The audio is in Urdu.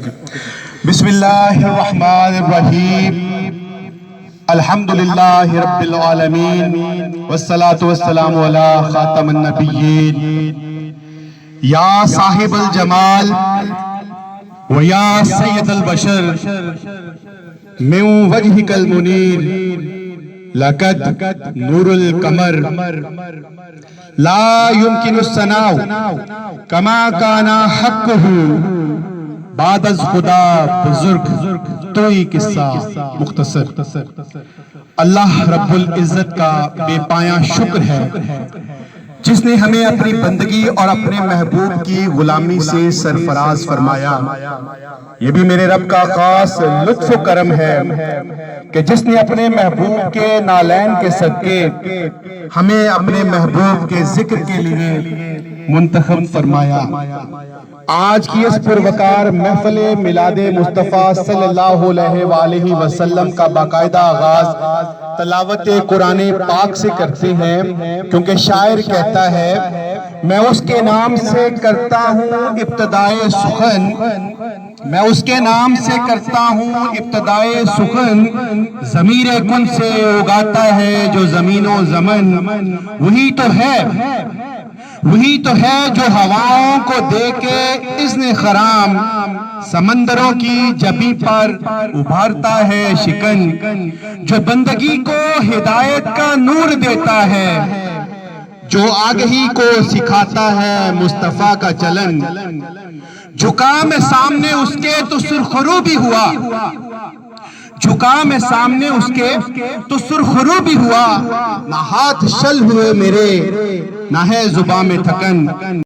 بسم اللہ الرحمن الرحیم الحمدللہ رب العالمین والصلاة والسلام علی خاتم النبیین یا صاحب الجمال و یا سید البشر من وجہک المنیر لقد نور القمر لا يمكن الثناء کما کان حقہ بعد از خدا بزرگ توئی قصہ مختصر۔ اللہ رب العزت کا بے پایاں شکر ہے جس نے ہمیں اپنی بندگی اور اپنے محبوب کی غلامی سے سرفراز فرمایا۔ یہ بھی میرے رب کا خاص لطف و کرم ہے کہ جس نے اپنے محبوب کے نالین کے صدقے ہمیں اپنے محبوب کے ذکر کے لیے منتخب فرمایا۔ آج کی اس پروقار محفل میلاد مصطفیٰ صلی اللہ علیہ وآلہ وسلم کا باقاعدہ آغاز تلاوت قرآن پاک سے کرتے ہیں، کیونکہ شاعر کہتا ہے میں اس کے نام سے کرتا ہوں ابتدائے سخن، میں اس کے نام سے کرتا ہوں ابتدائے سخن، ضمیر کن سے اگاتا ہے جو زمین و زمن، وہی تو ہے جو ہواؤں کو دے کے اذن خرام سمندروں کی جبیں پر ابھارتا ہے شکن، جو بندگی کو ہدایت کا نور دیتا ہے، جو آگہی کو سکھاتا ہے مصطفیٰ کا چلن، جھکا میں سامنے اس کے تو سرخرو بھی ہوا، جھکا میں سامنے اس کے تو سرخرو بھی ہوا، نہ ہاتھ شل ہوئے میرے نہ ہے زباں میں تھکن۔